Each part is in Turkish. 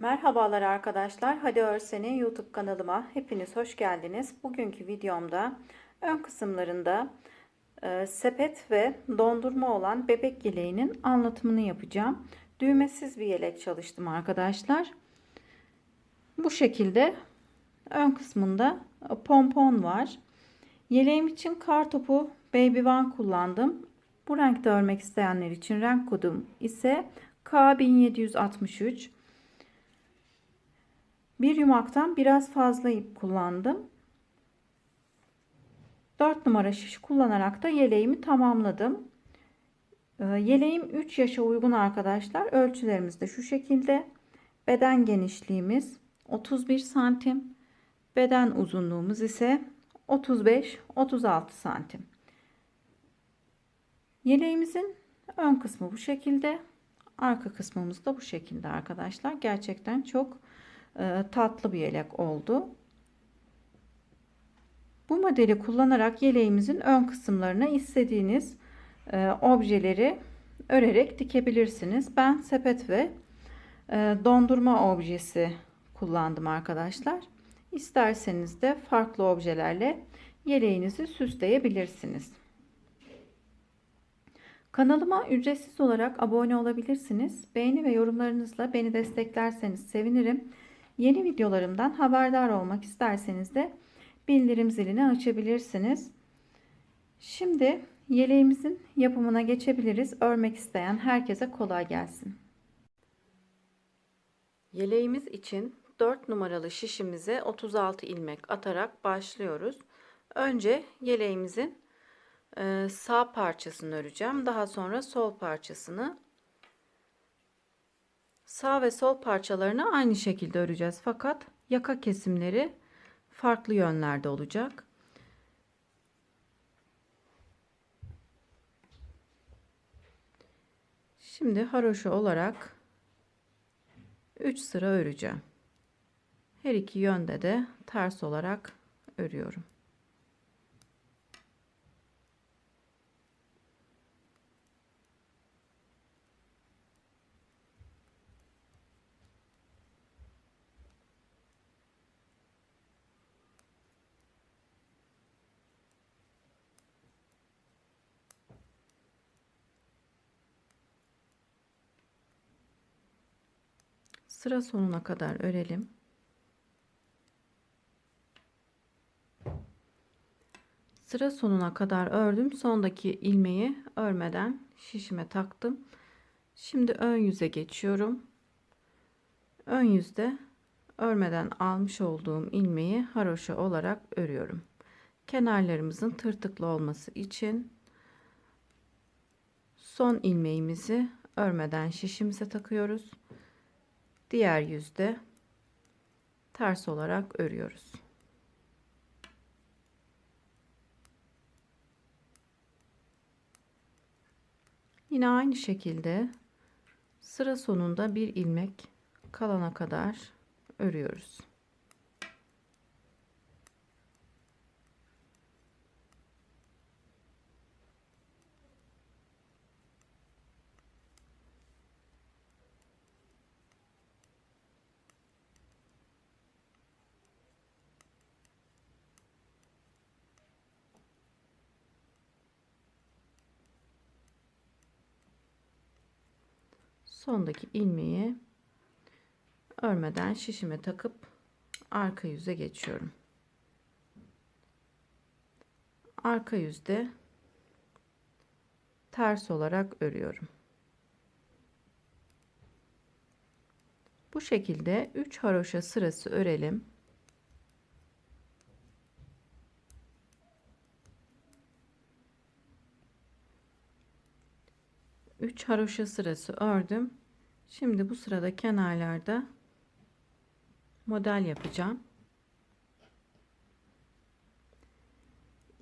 Merhabalar arkadaşlar. Hadi Örsen'in YouTube kanalıma hepiniz hoş geldiniz. Bugünkü videomda ön kısımlarında sepet ve dondurma olan bebek yeleğinin anlatımını yapacağım. Düğmesiz bir yelek çalıştım arkadaşlar. Bu şekilde ön kısmında pompon var. Yeleğim için kartopu Baby One kullandım. Bu renkte örmek isteyenler için renk kodum ise K1763. Bir yumaktan biraz fazla ip kullandım. 4 numara şiş kullanarak da yeleğimi tamamladım. Yeleğim 3 yaşa uygun arkadaşlar. Ölçülerimiz de şu şekilde. Beden genişliğimiz 31 santim. Beden uzunluğumuz ise 35-36 santim. Yeleğimizin ön kısmı bu şekilde. Arka kısmımız da bu şekilde arkadaşlar. Gerçekten çok tatlı bir yelek oldu. Bu modeli kullanarak yeleğimizin ön kısımlarına istediğiniz objeleri örerek dikebilirsiniz. Ben sepet ve dondurma objesi kullandım arkadaşlar. İsterseniz de farklı objelerle yeleğinizi süsleyebilirsiniz. Kanalıma ücretsiz olarak abone olabilirsiniz. Beğeni ve yorumlarınızla beni desteklerseniz sevinirim. Yeni videolarımdan haberdar olmak isterseniz de bildirim zilini açabilirsiniz. Şimdi yeleğimizin yapımına geçebiliriz. Örmek isteyen herkese kolay gelsin. Yeleğimiz için 4 numaralı şişimize 36 ilmek atarak başlıyoruz. Önce yeleğimizin sağ parçasını öreceğim. Daha sonra sol parçasını. Sağ ve sol parçalarını aynı şekilde öreceğiz. Fakat yaka kesimleri farklı yönlerde olacak. Şimdi haroşa olarak 3 sıra öreceğim. Her iki yönde de ters olarak örüyorum. Sıra sonuna kadar örelim. Sıra sonuna kadar ördüm. Sondaki ilmeği örmeden şişime taktım. Şimdi ön yüze geçiyorum. Ön yüzde örmeden almış olduğum ilmeği haroşa olarak örüyorum. Kenarlarımızın tırtıklı olması için son ilmeğimizi örmeden şişimize takıyoruz. Diğer yüzde ters olarak örüyoruz. Yine aynı şekilde sıra sonunda bir ilmek kalana kadar örüyoruz. Sondaki ilmeği örmeden şişime takıp arka yüze geçiyorum. Arka yüzde ters olarak örüyorum. Bu şekilde 3 haroşa sırası örelim. Üç haroşa sırası ördüm. Şimdi bu sırada kenarlarda model yapacağım.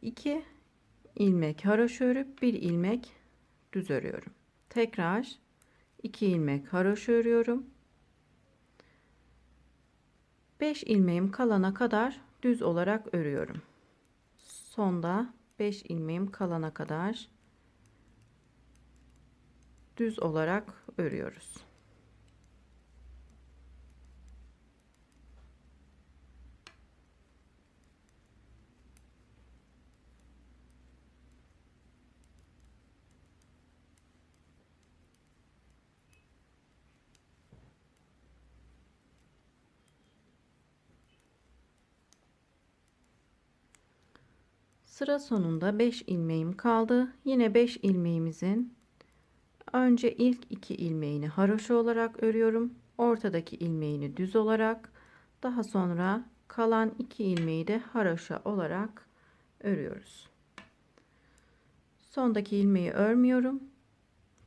2 ilmek haroşa örüp 1 ilmek düz örüyorum. Tekrar 2 ilmek haroşa örüyorum. 5 ilmeğim kalana kadar düz olarak örüyorum. Sonda 5 ilmeğim kalana kadar düz olarak örüyoruz. Sıra sonunda 5 ilmeğim kaldı. Yine 5 ilmeğimizin önce ilk 2 ilmeğini haroşa olarak örüyorum. Ortadaki ilmeğini düz olarak, daha sonra kalan 2 ilmeği de haroşa olarak örüyoruz. Sondaki ilmeği örmüyorum.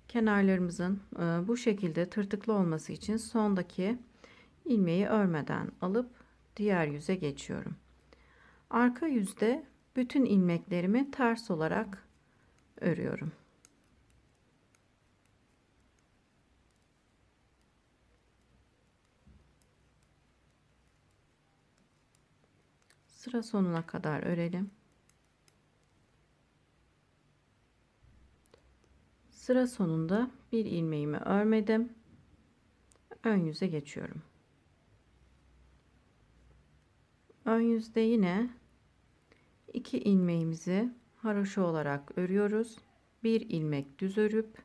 Kenarlarımızın bu şekilde tırtıklı olması için sondaki ilmeği örmeden alıp diğer yüze geçiyorum. Arka yüzde bütün ilmeklerimi ters olarak örüyorum. Sıra sonuna kadar örelim. Sıra sonunda bir ilmeğimi örmedim. Ön yüze geçiyorum. Ön yüzde yine 2 ilmeğimizi haroşa olarak örüyoruz. Bir ilmek düz örüp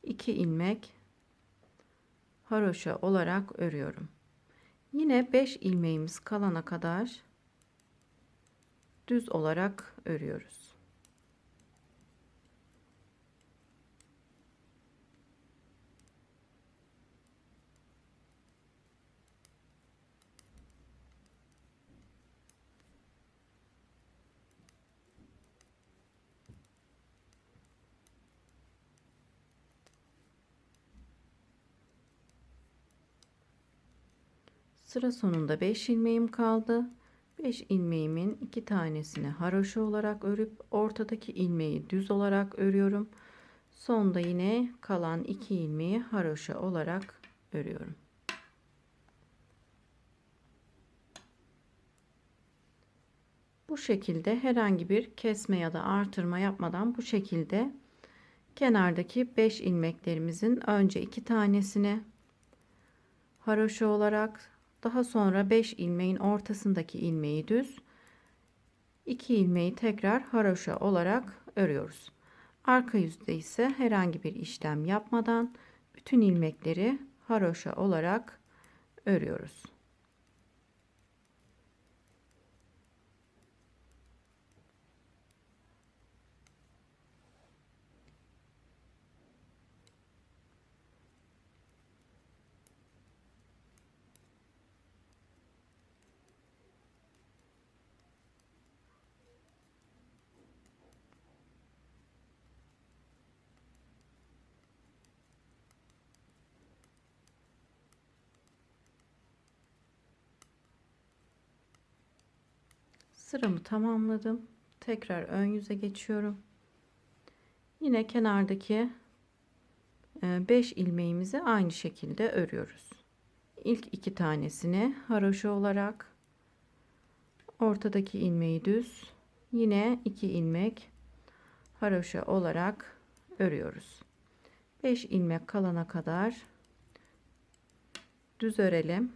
2 ilmek haroşa olarak örüyorum. Yine 5 ilmeğimiz kalana kadar düz olarak örüyoruz. Sıra sonunda 5 ilmeğim kaldı. 5 ilmeğimin 2 tanesini haroşa olarak örüp ortadaki ilmeği düz olarak örüyorum. Sonda yine kalan 2 ilmeği haroşa olarak örüyorum. Bu şekilde herhangi bir kesme ya da artırma yapmadan bu şekilde kenardaki 5 ilmeklerimizin önce 2 tanesini haroşa olarak, daha sonra 5 ilmeğin ortasındaki ilmeği düz, 2 ilmeği tekrar haroşa olarak örüyoruz. Arka yüzde ise herhangi bir işlem yapmadan bütün ilmekleri haroşa olarak örüyoruz. Sıramı tamamladım. Tekrar ön yüze geçiyorum. Yine kenardaki 5 ilmeğimizi aynı şekilde örüyoruz. İlk 2 tanesini haroşa olarak, ortadaki ilmeği düz, yine 2 ilmek haroşa olarak örüyoruz. 5 ilmek kalana kadar düz örelim.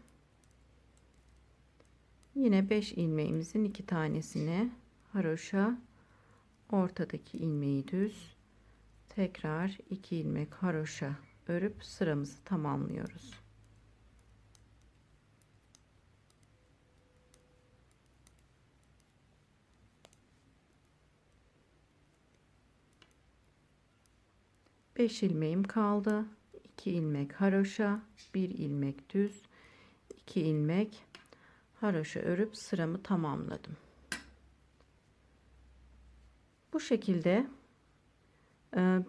Yine 5 ilmeğimizin 2 tanesini haroşa, ortadaki ilmeği düz, tekrar 2 ilmek haroşa örüp sıramızı tamamlıyoruz. Beş ilmeğim kaldı. 2 ilmek haroşa, 1 ilmek düz, 2 ilmek haroşa örüp sıramı tamamladım. Bu şekilde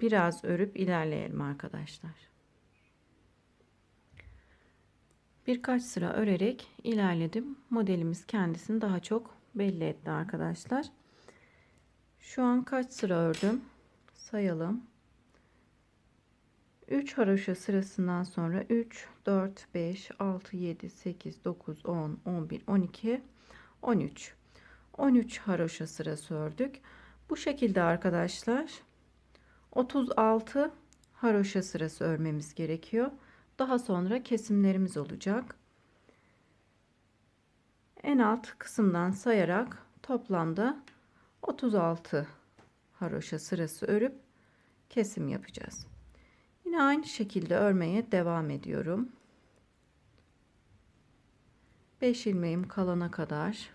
biraz örüp ilerleyelim arkadaşlar. Birkaç sıra örerek ilerledim. Modelimiz kendisini daha çok belli etti arkadaşlar. Şu an kaç sıra ördüm? Sayalım. 3 haroşa sırasından sonra 3, 4, 5, 6, 7, 8, 9, 10, 11, 12, 13. 13 haroşa sırası ördük. Bu şekilde arkadaşlar 36 haroşa sırası örmemiz gerekiyor. Daha sonra kesimlerimiz olacak. En alt kısımdan sayarak toplamda 36 haroşa sırası örüp kesim yapacağız. Yine aynı şekilde örmeye devam ediyorum. 5 ilmeğim kalana kadar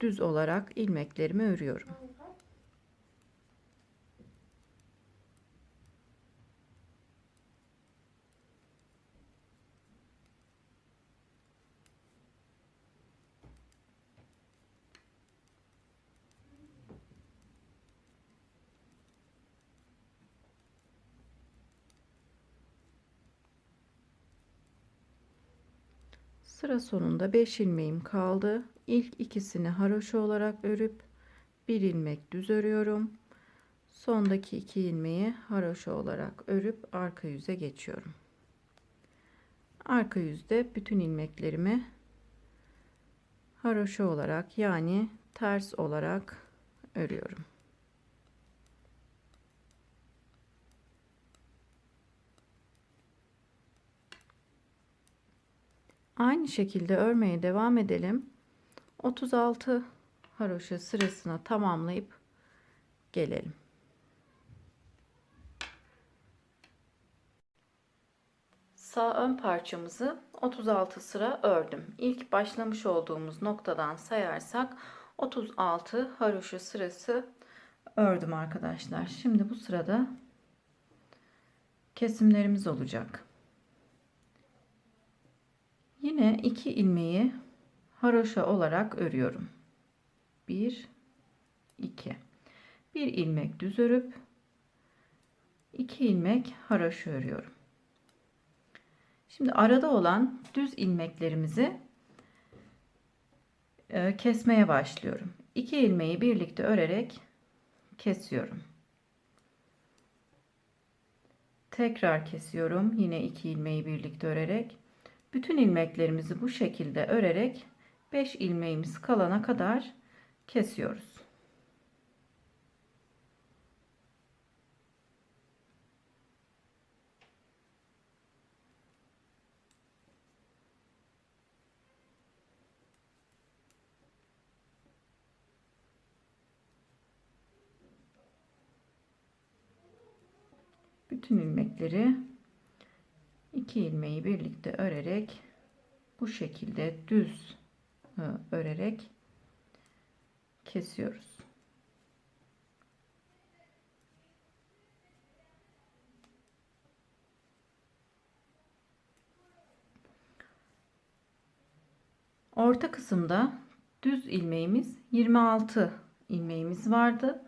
düz olarak ilmeklerimi örüyorum. Sıra sonunda 5 ilmeğim kaldı. İlk ikisini haroşa olarak örüp bir ilmek düz örüyorum. Sondaki 2 ilmeği haroşa olarak örüp arka yüze geçiyorum. Arka yüzde bütün ilmeklerimi haroşa olarak, yani ters olarak örüyorum. Aynı şekilde örmeye devam edelim. 36 haroşa sırasına tamamlayıp gelelim. Sağ ön parçamızı 36 sıra ördüm. İlk başlamış olduğumuz noktadan sayarsak 36 haroşa sırası ördüm arkadaşlar. Şimdi bu sırada kesimlerimiz olacak. Yine 2 ilmeği haroşa olarak örüyorum. 1 2 bir ilmek düz örüp 2 ilmek haroşa örüyorum. Şimdi arada olan düz ilmeklerimizi kesmeye başlıyorum. 2 ilmeği birlikte örerek kesiyorum. Tekrar kesiyorum. Yine 2 ilmeği birlikte örerek. Bütün ilmeklerimizi bu şekilde örerek 5 ilmeğimiz kalana kadar kesiyoruz. Bütün ilmekleri 2 ilmeği birlikte örerek bu şekilde düz örerek kesiyoruz. Orta kısımda düz ilmeğimiz 26 ilmeğimiz vardı.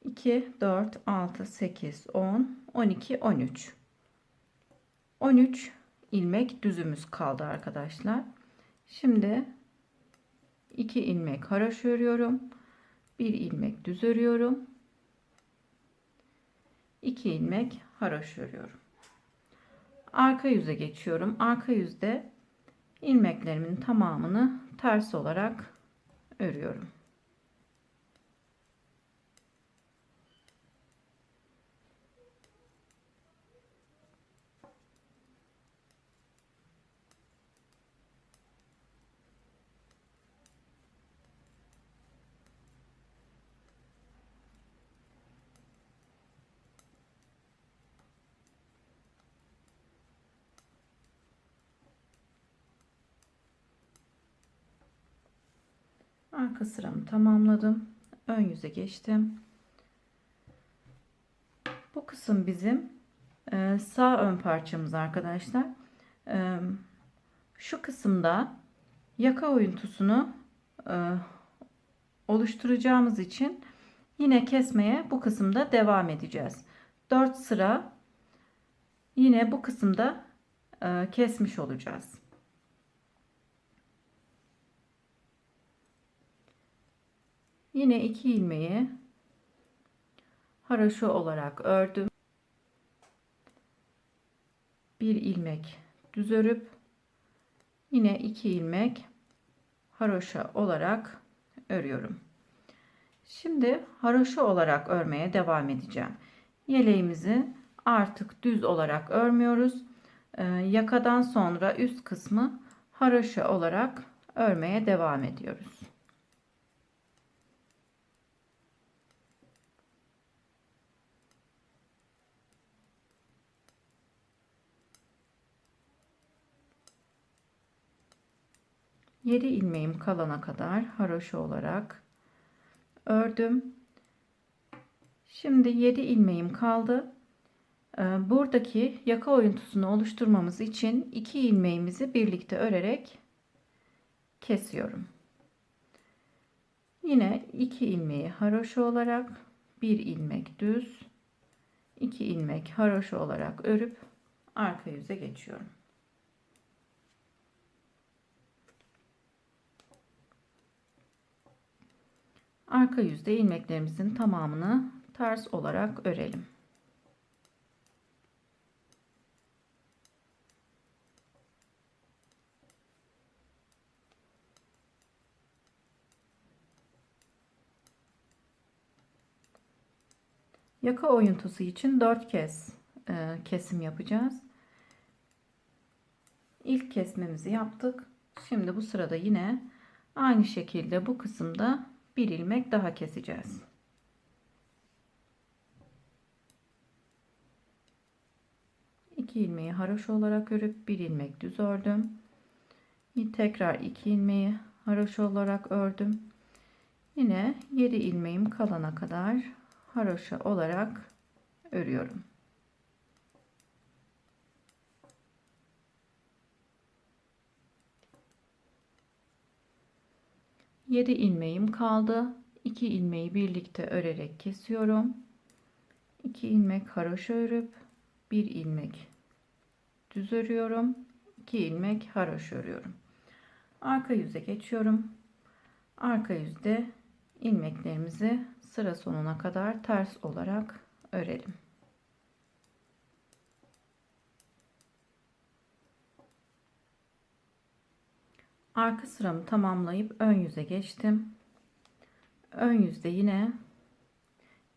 2 4 6 8 10 12 13 13 ilmek düzümüz kaldı arkadaşlar. Şimdi 2 ilmek haroşa örüyorum. 1 ilmek düz örüyorum. 2 ilmek haroşa örüyorum. Arka yüze geçiyorum. Arka yüzde ilmeklerimin tamamını ters olarak örüyorum. Arka sıramı tamamladım. Ön yüze geçtim. Bu kısım bizim sağ ön parçamız arkadaşlar. Şu kısımda yaka oyuntusunu oluşturacağımız için yine kesmeye bu kısımda devam edeceğiz. 4 sıra yine bu kısımda kesmiş olacağız. Yine 2 ilmeği haroşa olarak ördüm. 1 ilmek düz örüp yine 2 ilmek haroşa olarak örüyorum. Şimdi haroşa olarak örmeye devam edeceğim. Yeleğimizi artık düz olarak örmüyoruz. Yakadan sonra üst kısmı haroşa olarak örmeye devam ediyoruz. 7 ilmeğim kalana kadar haroşa olarak ördüm. Şimdi 7 ilmeğim kaldı. Buradaki yaka oyuntusunu oluşturmamız için 2 ilmeğimizi birlikte örerek kesiyorum. Yine 2 ilmeği haroşa olarak 1 ilmek düz, 2 ilmek haroşa olarak örüp arka yüze geçiyorum. Arka yüzde ilmeklerimizin tamamını ters olarak örelim. Yaka oyuntusu için 4 kez kesim yapacağız. İlk kesmemizi yaptık. Şimdi bu sırada yine aynı şekilde bu kısımda bir ilmek daha keseceğiz. İki ilmeği haroşa olarak örüp bir ilmek düz ördüm. Tekrar 2 ilmeği haroşa olarak ördüm. Yine 7 ilmeğim kalana kadar haroşa olarak örüyorum. Yedi ilmeğim kaldı. 2 ilmeği birlikte örerek kesiyorum. 2 ilmek haroşa örüp 1 ilmek düz örüyorum. 2 ilmek haroşa örüyorum. Arka yüze geçiyorum. Arka yüzde ilmeklerimizi sıra sonuna kadar ters olarak örelim. Arka sıramı tamamlayıp ön yüze geçtim. Ön yüzde yine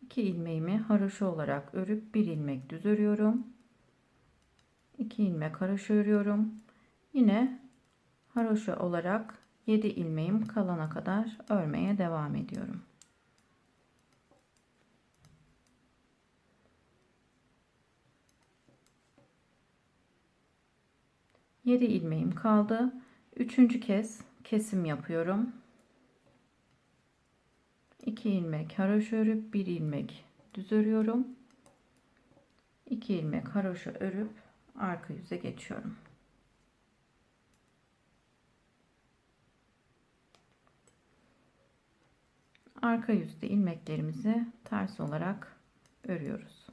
2 ilmeğimi haroşa olarak örüp 1 ilmek düz örüyorum. 2 ilmek haroşa örüyorum. Yine haroşa olarak 7 ilmeğim kalana kadar örmeye devam ediyorum. Yedi ilmeğim kaldı. Üçüncü kez kesim yapıyorum. 2 ilmek haroşa örüp 1 ilmek düz örüyorum. 2 ilmek haroşa örüp arka yüze geçiyorum. Arka yüzde ilmeklerimizi ters olarak örüyoruz.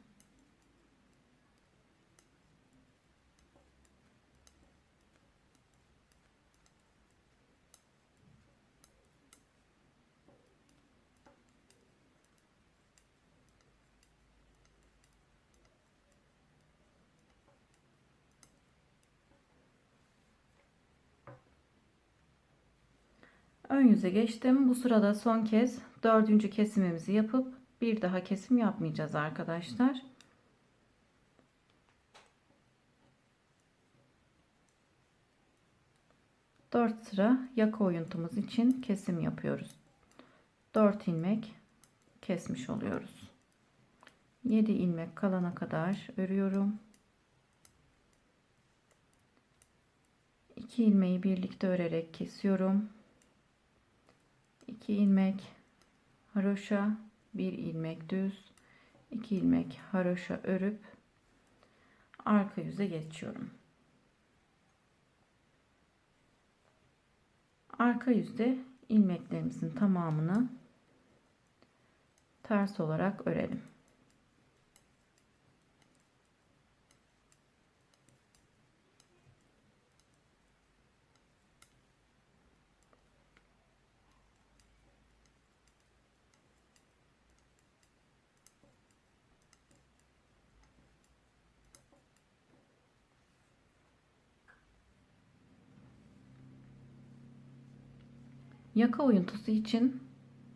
Ön yüze geçtim. Bu sırada son kez dördüncü kesimimizi yapıp bir daha kesim yapmayacağız arkadaşlar. Dört sıra yaka oyuntumuz için kesim yapıyoruz. 4 ilmek kesmiş oluyoruz. 7 ilmek kalana kadar örüyorum. 2 ilmeği birlikte örerek kesiyorum. 2 ilmek haroşa, 1 ilmek düz, 2 ilmek haroşa örüp arka yüze geçiyorum. Arka yüzde ilmeklerimizin tamamını ters olarak örelim. Yaka oyuntusu için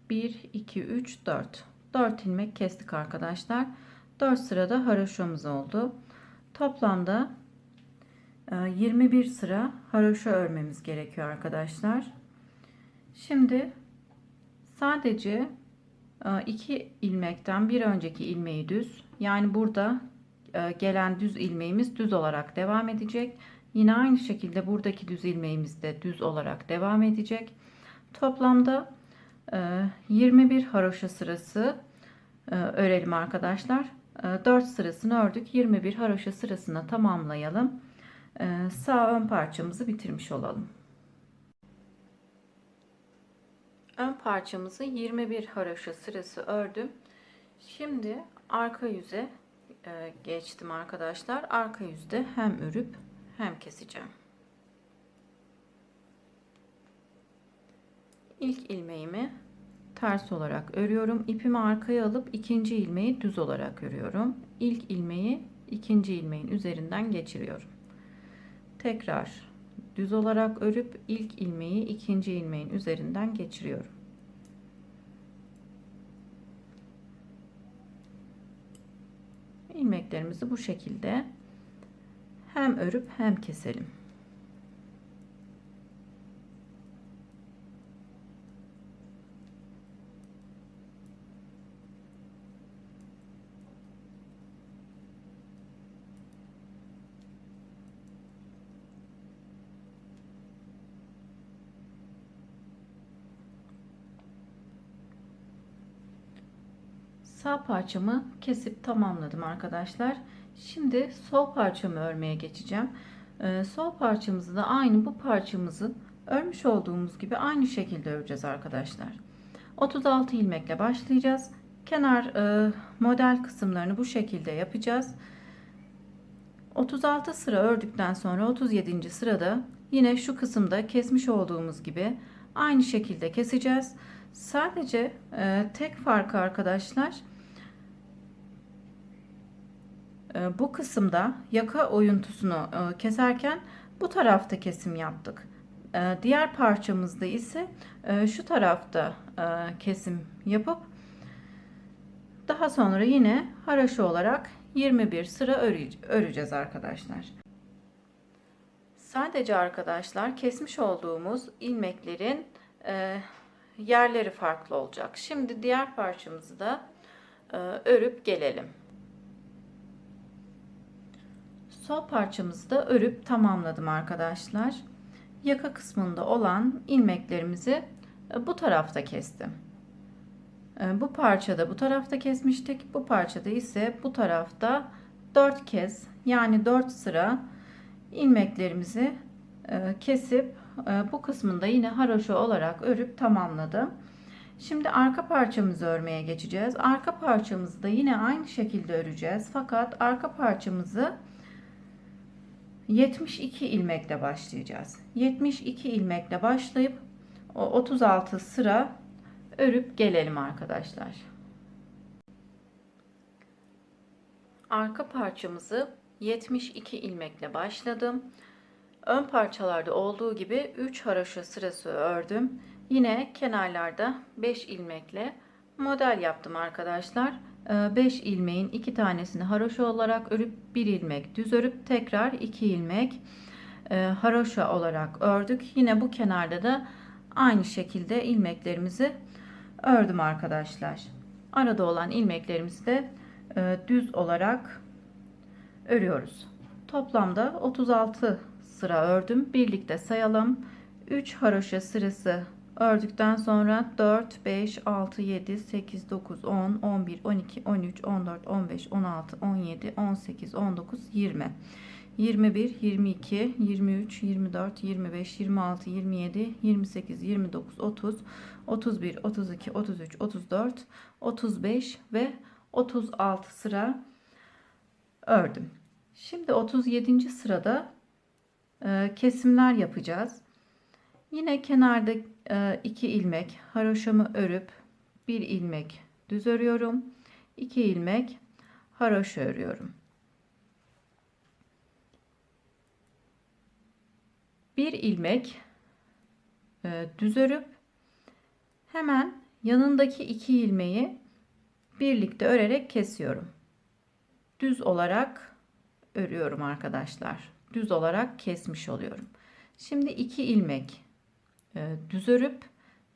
1, 2, 3, 4. 4 ilmek kestik arkadaşlar. 4 sırada haroşamız oldu. Toplamda 21 sıra haroşa örmemiz gerekiyor arkadaşlar. Şimdi sadece 2 ilmekten bir önceki ilmeği düz. Yani burada gelen düz ilmeğimiz düz olarak devam edecek. Yine aynı şekilde buradaki düz ilmeğimiz de düz olarak devam edecek. Toplamda 21 haroşa sırası örelim arkadaşlar. 4 sırasını ördük. 21 haroşa sırasını tamamlayalım. Sağ ön parçamızı bitirmiş olalım. Ön parçamızı 21 haroşa sırası ördüm. Şimdi arka yüze geçtim arkadaşlar. Arka yüzde hem örüp hem keseceğim. İlk ilmeğimi ters olarak örüyorum. İpimi arkaya alıp ikinci ilmeği düz olarak örüyorum. İlk ilmeği ikinci ilmeğin üzerinden geçiriyorum. Tekrar düz olarak örüp ilk ilmeği ikinci ilmeğin üzerinden geçiriyorum. İlmeklerimizi bu şekilde hem örüp hem keselim. Sağ parçamı kesip tamamladım arkadaşlar. Şimdi sol parçamı örmeye geçeceğim. Sol parçamızı da aynı bu parçamızı örmüş olduğumuz gibi aynı şekilde öreceğiz arkadaşlar. 36 ilmekle başlayacağız. Kenar model kısımlarını bu şekilde yapacağız. 36 sıra ördükten sonra 37. sırada yine şu kısımda kesmiş olduğumuz gibi aynı şekilde keseceğiz. Sadece tek farkı arkadaşlar, bu kısımda yaka oyuntusunu keserken bu tarafta kesim yaptık. Diğer parçamızda ise şu tarafta kesim yapıp daha sonra yine haroşa olarak 21 sıra öreceğiz arkadaşlar. Sadece arkadaşlar kesmiş olduğumuz ilmeklerin yerleri farklı olacak. Şimdi diğer parçamızı da örüp gelelim. Sol parçamızı da örüp tamamladım arkadaşlar. Yaka kısmında olan ilmeklerimizi bu tarafta kestim. Bu parçada bu tarafta kesmiştik. Bu parçada ise bu tarafta 4 kez yani 4 sıra ilmeklerimizi kesip bu kısmında yine haroşa olarak örüp tamamladım. Şimdi arka parçamızı örmeye geçeceğiz. Arka parçamızı da yine aynı şekilde öreceğiz. Fakat arka parçamızı 72 ilmekle başlayacağız. 72 ilmekle başlayıp 36 sıra örüp gelelim arkadaşlar. Arka parçamızı 72 ilmekle başladım. Ön parçalarda olduğu gibi 3 haroşa sırası ördüm. Yine kenarlarda 5 ilmekle model yaptım arkadaşlar. 5 ilmeğin 2 tanesini haroşa olarak örüp 1 ilmek düz örüp tekrar 2 ilmek haroşa olarak ördük. Yine bu kenarda da aynı şekilde ilmeklerimizi ördüm arkadaşlar. Arada olan ilmeklerimizi de düz olarak örüyoruz. Toplamda 36 sıra ördüm. Birlikte sayalım. 3 haroşa sırası ördükten sonra 4, 5, 6, 7, 8, 9, 10, 11, 12, 13, 14, 15, 16, 17, 18, 19, 20. 21, 22, 23, 24, 25, 26, 27, 28, 29, 30, 31, 32, 33, 34, 35 ve 36 sıra ördüm. Şimdi 37. sırada kesimler yapacağız. Yine kenarda 2 ilmek haroşamı örüp 1 ilmek düz örüyorum. 2 ilmek haroşa örüyorum. 1 ilmek düz örüp hemen yanındaki 2 ilmeği birlikte örerek kesiyorum. Düz olarak örüyorum arkadaşlar. Düz olarak kesmiş oluyorum. Şimdi 2 ilmek düz örüp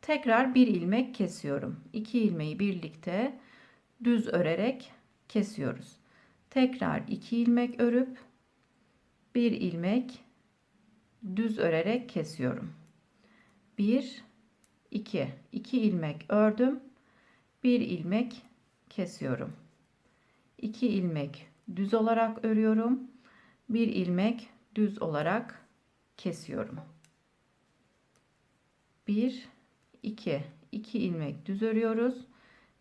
tekrar 1 ilmek kesiyorum. 2 ilmeği birlikte düz örerek kesiyoruz. Tekrar 2 ilmek örüp 1 ilmek düz örerek kesiyorum. 1 2 ilmek ördüm. 1 ilmek kesiyorum. 2 ilmek düz olarak örüyorum. 1 ilmek düz olarak kesiyorum. 1 2 ilmek düz örüyoruz.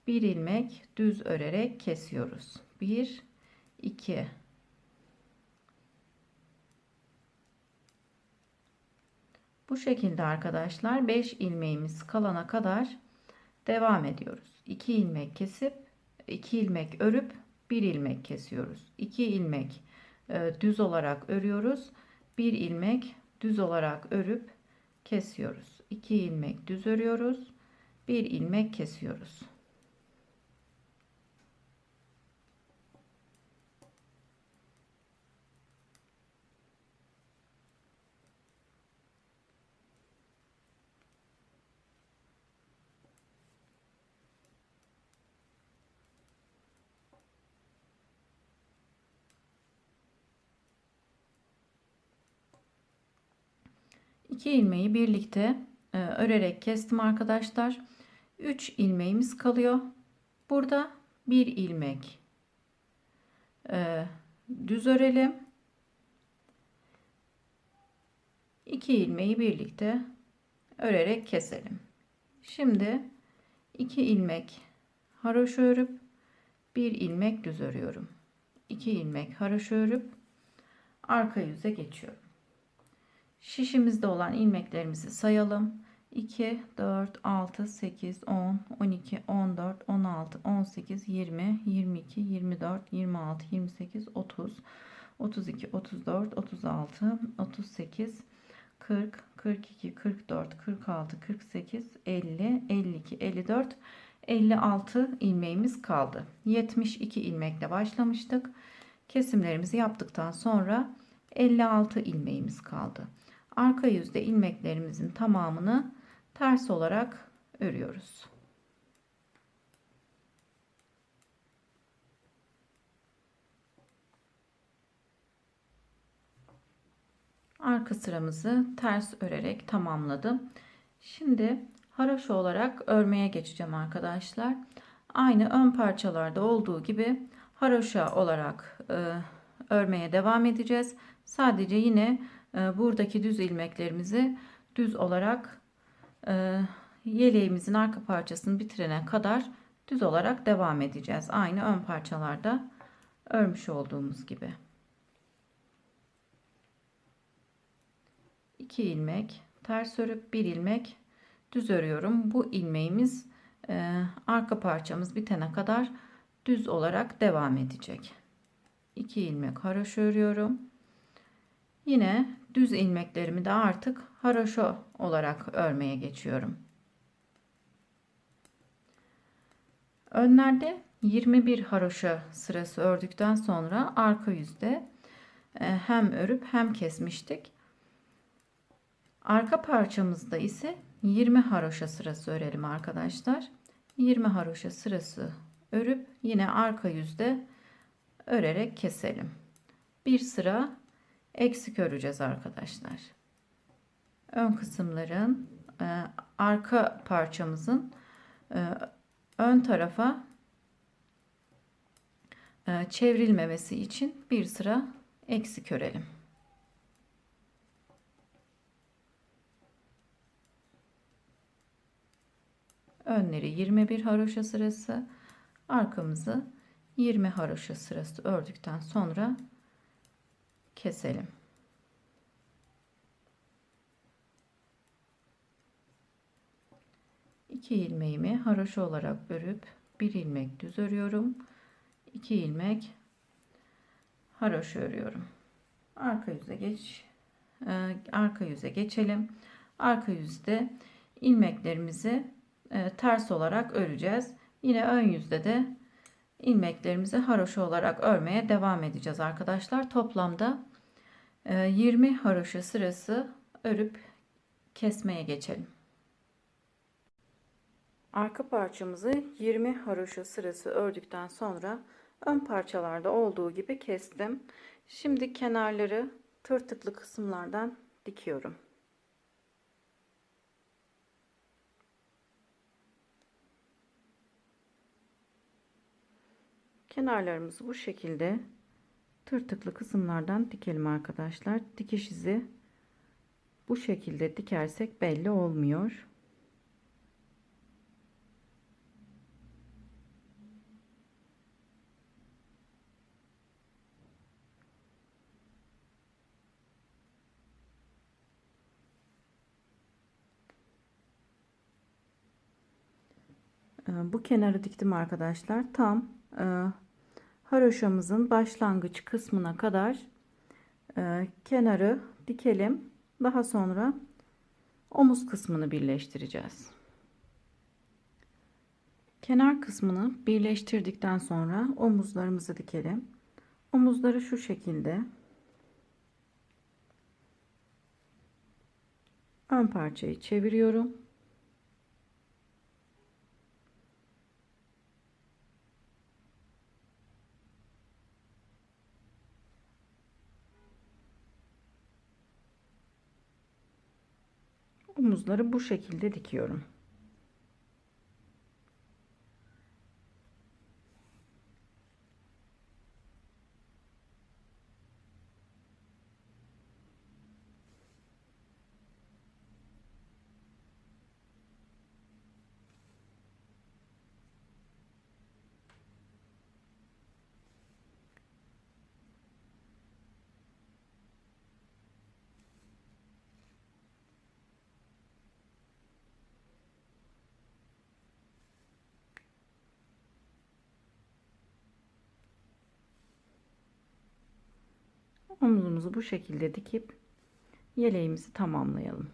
1 ilmek düz örerek kesiyoruz. 1 2 Bu şekilde arkadaşlar 5 ilmeğimiz kalana kadar devam ediyoruz. 2 ilmek kesip 2 ilmek örüp 1 ilmek kesiyoruz. 2 ilmek düz olarak örüyoruz. 1 ilmek düz olarak örüp kesiyoruz. 2 ilmek düz örüyoruz. 1 ilmek kesiyoruz. İki ilmeği birlikte örerek kestim arkadaşlar. 3 ilmeğimiz kalıyor. Burada 1 ilmek düz örelim. 2 ilmeği birlikte örerek keselim. Şimdi 2 ilmek haroşa örüp 1 ilmek düz örüyorum. 2 ilmek haroşa örüp arka yüze geçiyorum. Şişimizde olan ilmeklerimizi sayalım. 2 4 6 8 10 12 14 16 18 20 22 24 26 28 30 32 34 36 38 40 42 44 46 48 50 52 54 56 ilmeğimiz kaldı. 72 ilmekle başlamıştık. Kesimlerimizi yaptıktan sonra 56 ilmeğimiz kaldı. Arka yüzde ilmeklerimizin tamamını ters olarak örüyoruz. Arka sıramızı ters örerek tamamladım. Şimdi haroşa olarak örmeye geçeceğim arkadaşlar. Aynı ön parçalarda olduğu gibi haroşa olarak örmeye devam edeceğiz. Sadece yine buradaki düz ilmeklerimizi düz olarak yeleğimizin arka parçasını bitirene kadar düz olarak devam edeceğiz. Aynı ön parçalarda örmüş olduğumuz gibi. 2 ilmek ters örüp 1 ilmek düz örüyorum. Bu ilmeğimiz arka parçamız bitene kadar düz olarak devam edecek. 2 ilmek haroşa örüyorum. Yine düz ilmeklerimi de artık haroşa olarak örmeye geçiyorum. Önlerde 21 haroşa sırası ördükten sonra arka yüzde hem örüp hem kesmiştik. Arka parçamızda ise 20 haroşa sırası örelim arkadaşlar. 20 haroşa sırası örüp yine arka yüzde örerek keselim. Bir sıra eksik öreceğiz arkadaşlar. Ön kısımların arka parçamızın ön tarafa çevrilmemesi için bir sıra eksik örelim. Önleri 21 haroşa sırası, arkamızı 20 haroşa sırası ördükten sonra keselim. İki ilmeğimi haroşa olarak örüp bir ilmek düz örüyorum. 2 ilmek haroşa örüyorum. Arka yüze geçelim. Arka yüzde ilmeklerimizi ters olarak öreceğiz. Yine ön yüzde de ilmeklerimizi haroşa olarak örmeye devam edeceğiz arkadaşlar. Toplamda 20 haroşa sırası örüp kesmeye geçelim. Arka parçamızı 20 haroşa sırası ördükten sonra ön parçalarda olduğu gibi kestim. Şimdi kenarları tırtıklı kısımlardan dikiyorum. Kenarlarımızı bu şekilde tırtıklı kısımlardan dikelim arkadaşlar. Dikiş izi bu şekilde dikersek belli olmuyor. Bu kenarı diktim arkadaşlar. Tam haroşamızın başlangıç kısmına kadar kenarı dikelim. Daha sonra omuz kısmını birleştireceğiz. Kenar kısmını birleştirdikten sonra omuzlarımızı dikelim. Omuzları şu şekilde. Ön parçayı çeviriyorum. Omuzları bu şekilde dikiyorum. Omuzumuzu bu şekilde dikip yeleğimizi tamamlayalım.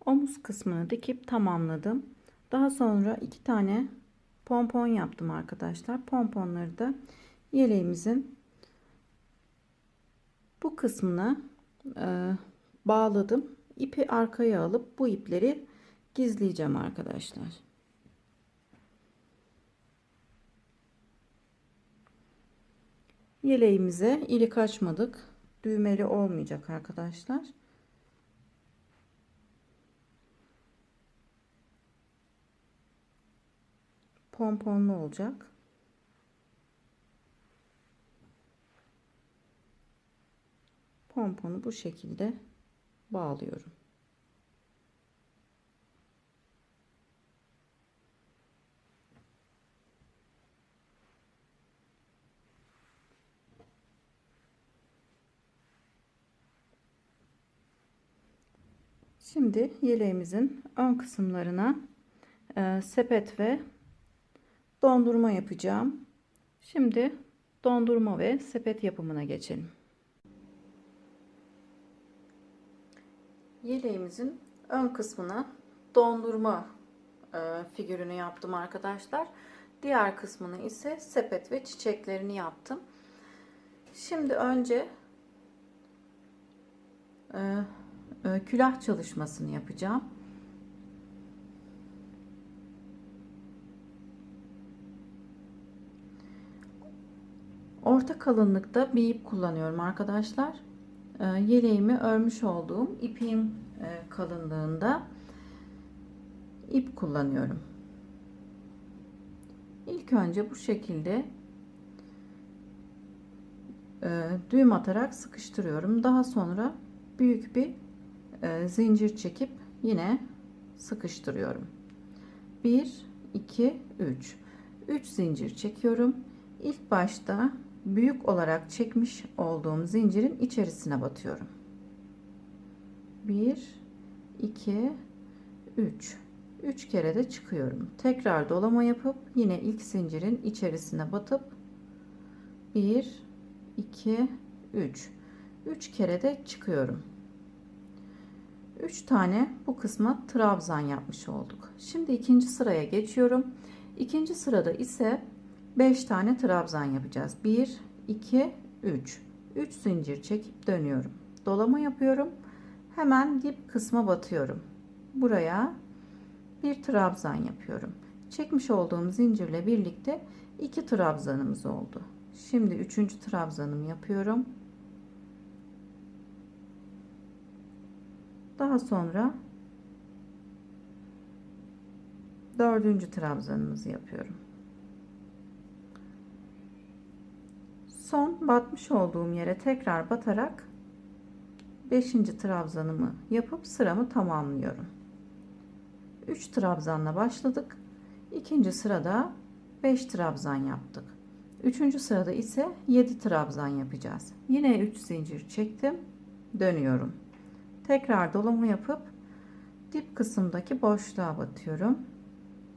Omuz kısmını dikip tamamladım. Daha sonra 2 tane pompon yaptım arkadaşlar. Pomponları da yeleğimizin bu kısmına bağladım. İpi arkaya alıp bu ipleri gizleyeceğim arkadaşlar. Yeleğimize ilik açmadık. Düğmeli olmayacak arkadaşlar. Pomponlu olacak. Pomponu bu şekilde bağlıyorum. Şimdi yeleğimizin ön kısımlarına sepet ve dondurma yapacağım. Şimdi dondurma ve sepet yapımına geçelim. Yeleğimizin ön kısmına dondurma figürünü yaptım arkadaşlar. Diğer kısmını ise sepet ve çiçeklerini yaptım. Şimdi önce külah çalışmasını yapacağım. Orta kalınlıkta bir ip kullanıyorum arkadaşlar. Yeleğimi örmüş olduğum ipin kalınlığında ip kullanıyorum. İlk önce bu şekilde düğüm atarak sıkıştırıyorum. Daha sonra büyük bir zincir çekip yine sıkıştırıyorum. 1 2 3 3 zincir çekiyorum. İlk başta büyük olarak çekmiş olduğum zincirin içerisine batıyorum. 1 2 3 3 kere de çıkıyorum. Tekrar dolama yapıp yine ilk zincirin içerisine batıp 1 2 3 3 kere de çıkıyorum. 3 tane bu kısma trabzan yapmış olduk. Şimdi ikinci sıraya geçiyorum. İkinci sırada ise 5 tane trabzan yapacağız. 1 2 3 3 zincir çekip dönüyorum. Dolama yapıyorum. Hemen dip kısma batıyorum. Buraya bir trabzan yapıyorum. Çekmiş olduğum zincirle birlikte 2 trabzanımız oldu. Şimdi 3. trabzanımı yapıyorum. Daha sonra dördüncü trabzanımızı yapıyorum. Son batmış olduğum yere tekrar batarak 5. trabzanımı yapıp sıramı tamamlıyorum. 3 trabzanla başladık. İkinci sırada 5 trabzan yaptık. Üçüncü sırada ise 7 trabzan yapacağız. Yine 3 zincir çektim. Dönüyorum. Tekrar dolama yapıp dip kısımdaki boşluğa batıyorum.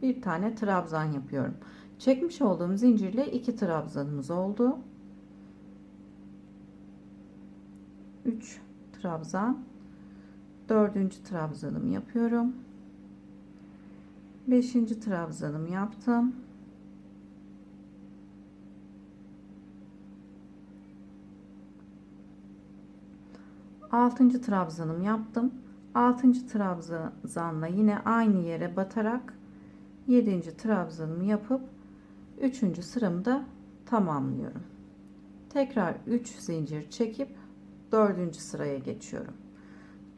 Bir tane trabzan yapıyorum. Çekmiş olduğum zincirle 2 trabzanımız oldu. 3 trabzan. Dördüncü trabzanımı yapıyorum. 5. trabzanımı yaptım. Altıncı trabzanımı yaptım. 6. trabzanla yine aynı yere batarak 7. trabzanımı yapıp 3. sıramı da tamamlıyorum. Tekrar 3 zincir çekip 4. sıraya geçiyorum.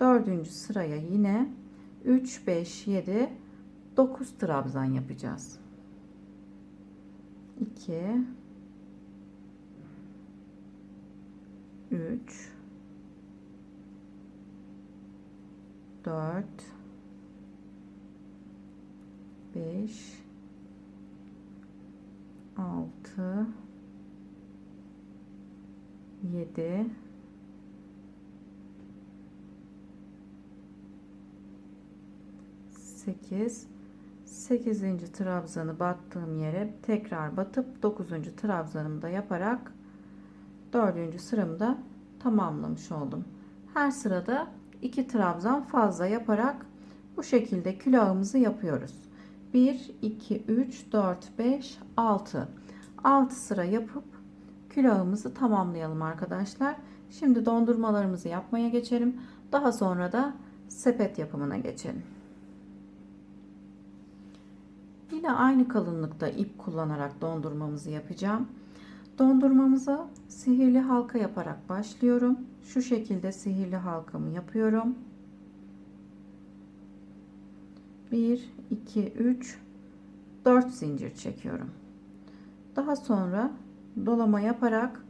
4. sıraya yine 3 5 7 9 trabzan yapacağız. 2 3 4 5 6 7 8 8. trabzanı battığım yere tekrar batıp 9. trabzanımı da yaparak 4. sıramı da tamamlamış oldum. Her sırada 2 trabzan fazla yaparak bu şekilde külahımızı yapıyoruz. 1 2 3 4 5 6 sıra yapıp külahımızı tamamlayalım arkadaşlar. Şimdi dondurmalarımızı yapmaya geçelim. Daha sonra da sepet yapımına geçelim. Yine aynı kalınlıkta ip kullanarak dondurmamızı yapacağım. Dondurmamıza sihirli halka yaparak başlıyorum. Şu şekilde sihirli halkamı yapıyorum. 1 2 3 4 zincir çekiyorum. Daha sonra dolama yaparak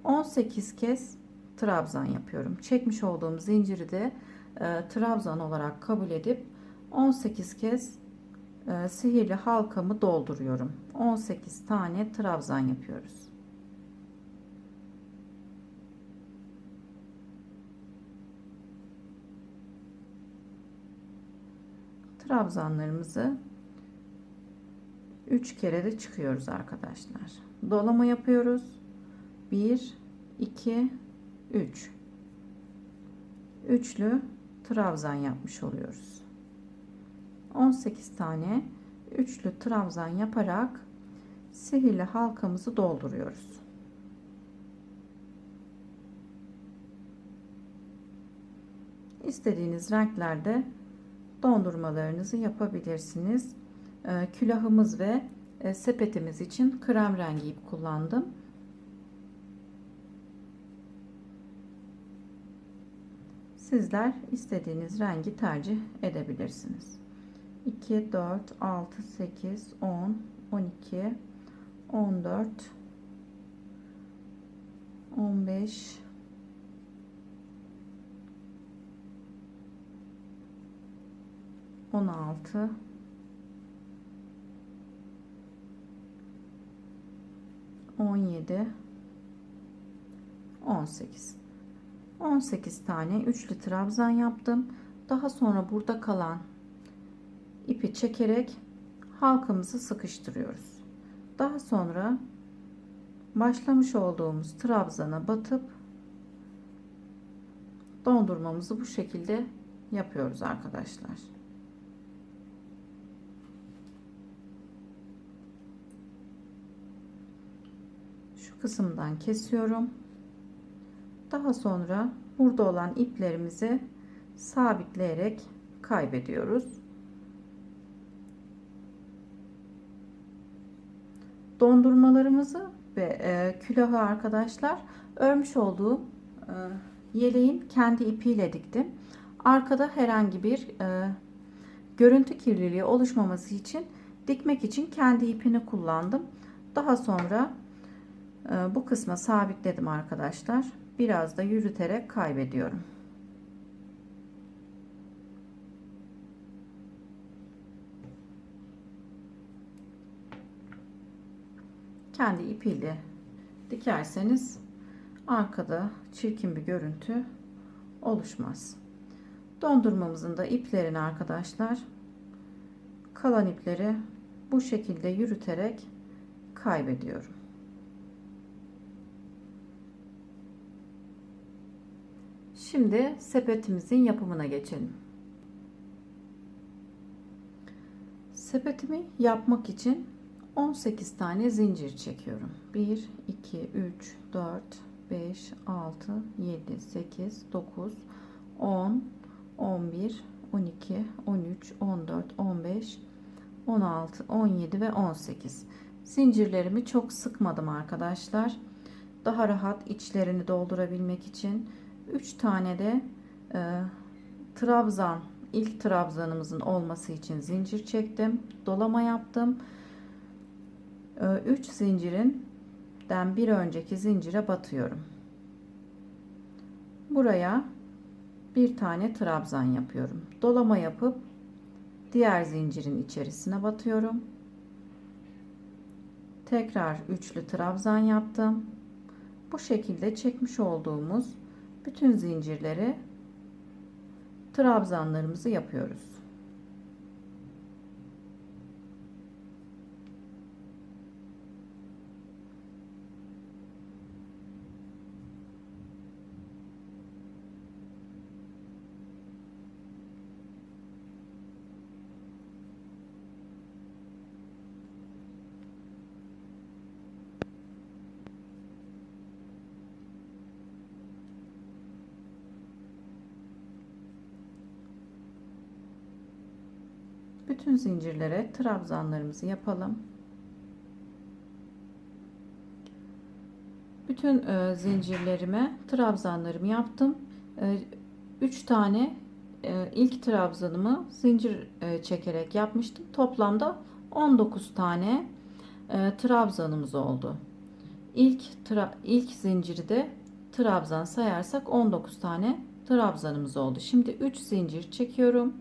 18 kez trabzan yapıyorum. Çekmiş olduğum zinciri de trabzan olarak kabul edip 18 kez sihirli halkamı dolduruyorum. 18 tane trabzan yapıyoruz. Trabzanlarımızı 3 kere de çıkıyoruz arkadaşlar. Dolama yapıyoruz. 1 2 3 üçlü trabzan yapmış oluyoruz. 18 tane üçlü trabzan yaparak sihirli halkamızı dolduruyoruz. İstediğiniz renklerde dondurmalarınızı yapabilirsiniz. Külahımız ve sepetimiz için krem rengi ip kullandım. Sizler istediğiniz rengi tercih edebilirsiniz. 2 4 6 8 10 12 14 15 16 17 18 18 tane üçlü trabzan yaptım. Daha sonra burada kalan ipi çekerek halkamızı sıkıştırıyoruz. Daha sonra başlamış olduğumuz trabzana batıp dondurmamızı bu şekilde yapıyoruz arkadaşlar. Şu kısımdan kesiyorum. Daha sonra burada olan iplerimizi sabitleyerek kaybediyoruz. Dondurmalarımızı ve külahı arkadaşlar örmüş olduğum yeleğin kendi ipiyle diktim. Arkada herhangi bir görüntü kirliliği oluşmaması için dikmek için kendi ipini kullandım. Daha sonra bu kısma sabitledim arkadaşlar. Biraz da yürüterek kaybediyorum. Kendi ipiyle dikerseniz arkada çirkin bir görüntü oluşmaz. Dondurmamızın da iplerini arkadaşlar, kalan ipleri bu şekilde yürüterek kaybediyorum. Şimdi sepetimizin yapımına geçelim. Sepetimi yapmak için 18 tane zincir çekiyorum. 1, 2, 3, 4, 5, 6, 7, 8, 9, 10, 11, 12, 13, 14, 15, 16, 17 ve 18. Zincirlerimi çok sıkmadım arkadaşlar. Daha rahat içlerini doldurabilmek için 3 tane de trabzan, ilk trabzanımızın olması için zincir çektim. Dolama yaptım. 3 zincirinden bir önceki zincire batıyorum. Buraya bir tane trabzan yapıyorum. Dolama yapıp diğer zincirin içerisine batıyorum. Tekrar üçlü trabzan yaptım. Bu şekilde çekmiş olduğumuz bütün zincirleri, trabzanlarımızı yapıyoruz. Bütün zincirlere trabzanlarımızı yapalım. Bütün zincirlerime trabzanlarımı yaptım. 3 tane ilk trabzanımı zincir çekerek yapmıştım. Toplamda 19 tane trabzanımız oldu. İlk zinciri de trabzan sayarsak 19 tane trabzanımız oldu. Şimdi 3 zincir çekiyorum.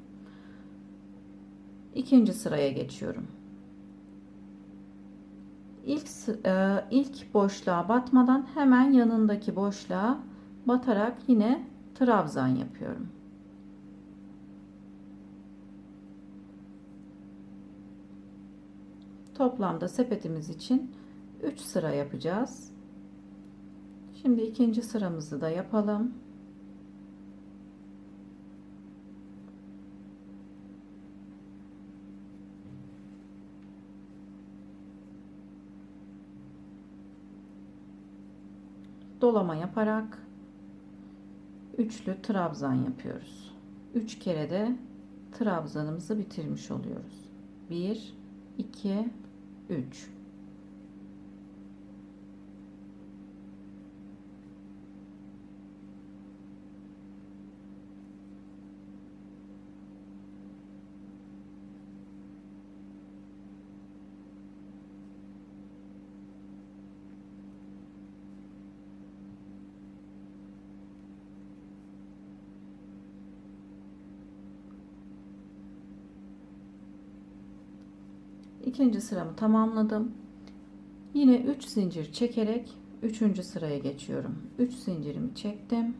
İkinci sıraya geçiyorum. İlk boşluğa batmadan hemen yanındaki boşluğa batarak yine trabzan yapıyorum. Toplamda sepetimiz için 3 sıra yapacağız. Şimdi ikinci sıramızı da yapalım. Dolama yaparak üçlü trabzan yapıyoruz. 3 kere de trabzanımızı bitirmiş oluyoruz. 1, 2, 3. İkinci sıramı tamamladım. Yine 3 zincir çekerek 3. sıraya geçiyorum. 3 zincirimi çektim.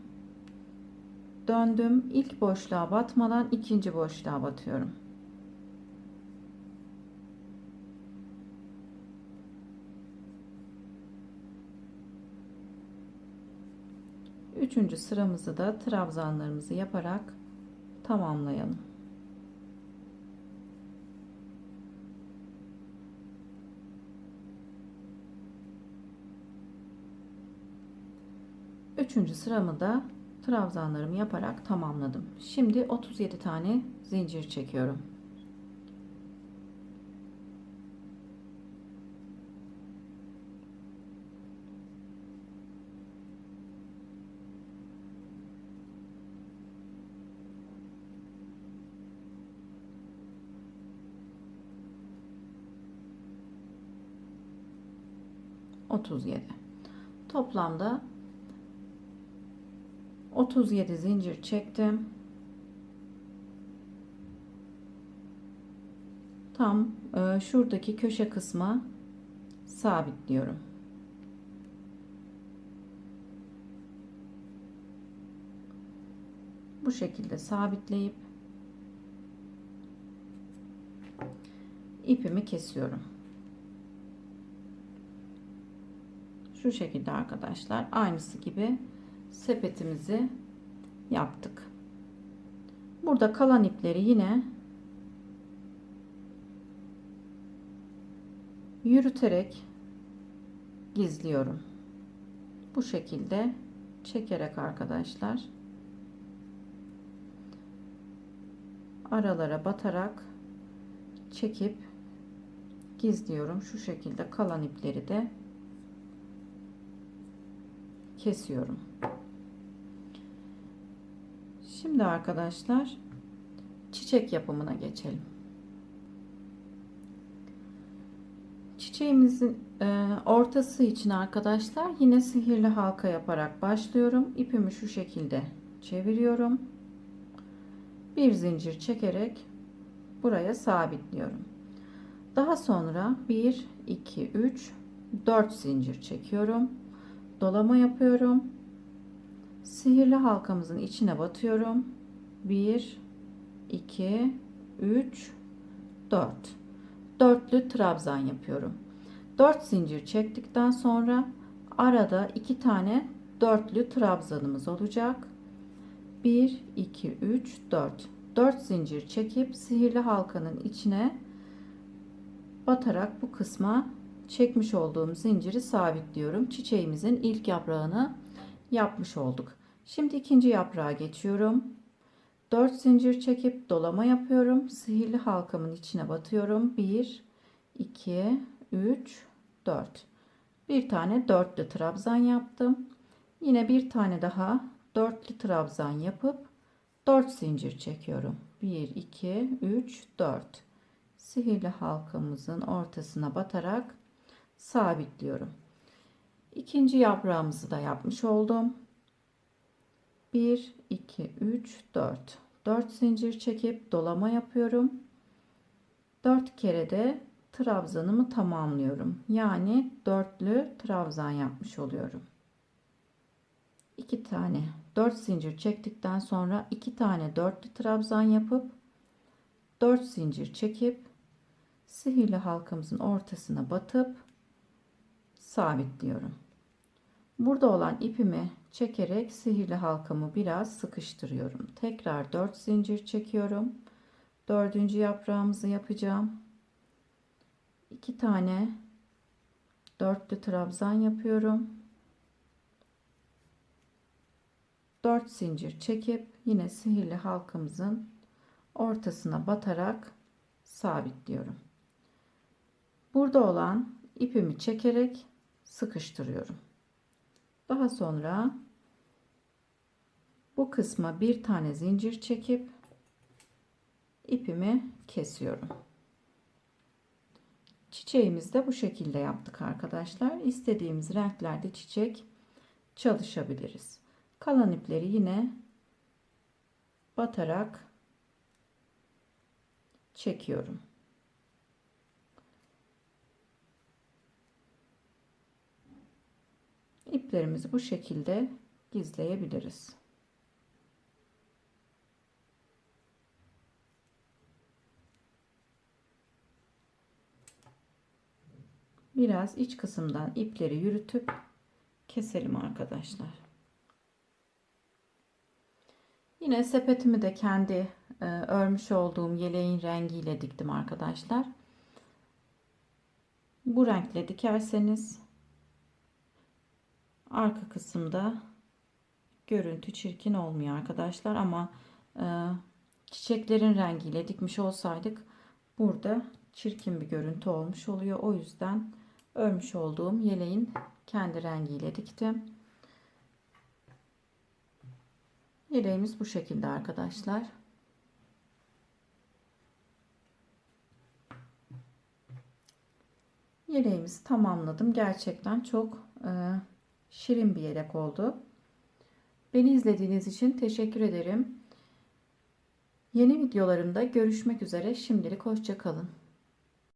Döndüm. İlk boşluğa batmadan ikinci boşluğa batıyorum. Üçüncü sıramızı da trabzanlarımızı yaparak tamamlayalım. Üçüncü sıramı da trabzanlarımı yaparak tamamladım. Şimdi 37 tane zincir çekiyorum. 37. Toplamda 37 zincir çektim. Tam şuradaki köşe kısma sabitliyorum. Bu şekilde sabitleyip ipimi kesiyorum. Şu şekilde arkadaşlar, aynısı gibi sepetimizi yaptık. Burada kalan ipleri yine yürüterek gizliyorum. Bu şekilde çekerek arkadaşlar, aralara batarak çekip gizliyorum. Şu şekilde kalan ipleri de kesiyorum. Şimdi arkadaşlar çiçek yapımına geçelim. Çiçeğimizin ortası için arkadaşlar yine sihirli halka yaparak başlıyorum. İpimi şu şekilde çeviriyorum. Bir zincir çekerek buraya sabitliyorum. Daha sonra 1 2 3 4 zincir çekiyorum. Dolama yapıyorum. Sihirli halkamızın içine batıyorum. 1 2 3 4. Dörtlü trabzan yapıyorum. 4 zincir çektikten sonra arada 2 tane dörtlü trabzanımız olacak. 1 2 3 4. 4 zincir çekip sihirli halkanın içine batarak bu kısma çekmiş olduğum zinciri sabitliyorum. Çiçeğimizin ilk yaprağını yapmış olduk. Şimdi ikinci yaprağa geçiyorum. 4 zincir çekip dolama yapıyorum. Sihirli halkamın içine batıyorum. 1 2 3 4. Bir tane dörtlü trabzan yaptım. Yine bir tane daha dörtlü trabzan yapıp 4 zincir çekiyorum. 1 2 3 4. Sihirli halkamızın ortasına batarak sabitliyorum. İkinci yaprağımızı da yapmış oldum. 1 2 3 4. 4 zincir çekip dolama yapıyorum. 4 kere de trabzanımı tamamlıyorum. Yani dörtlü trabzan yapmış oluyorum. 2 tane 4 zincir çektikten sonra 2 tane dörtlü trabzan yapıp 4 zincir çekip sihirli halkamızın ortasına batıp sabitliyorum. Burada olan ipimi çekerek sihirli halkamı biraz sıkıştırıyorum. Tekrar 4 zincir çekiyorum. Dördüncü yaprağımızı yapacağım. 2 tane dörtlü trabzan yapıyorum. 4 zincir çekip yine sihirli halkamızın ortasına batarak sabitliyorum. Burada olan ipimi çekerek sıkıştırıyorum. Daha sonra bu kısma bir tane zincir çekip ipimi kesiyorum. Çiçeğimizi de bu şekilde yaptık arkadaşlar. İstediğimiz renklerde çiçek çalışabiliriz. Kalan ipleri yine batarak çekiyorum. İplerimizi bu şekilde gizleyebiliriz. Biraz iç kısımdan ipleri yürütüp keselim arkadaşlar. Yine sepetimi de kendi örmüş olduğum yeleğin rengiyle diktim arkadaşlar. Bu renkle dikerseniz arka kısımda görüntü çirkin olmuyor arkadaşlar, ama çiçeklerin rengiyle dikmiş olsaydık burada çirkin bir görüntü olmuş oluyor. O yüzden örmüş olduğum yeleğin kendi rengiyle diktim. Yeleğimiz bu şekilde arkadaşlar. yeleğimizi tamamladım. Gerçekten çok şirin bir yelek oldu. Beni izlediğiniz için teşekkür ederim. Yeni videolarımda görüşmek üzere. Şimdilik hoşça kalın.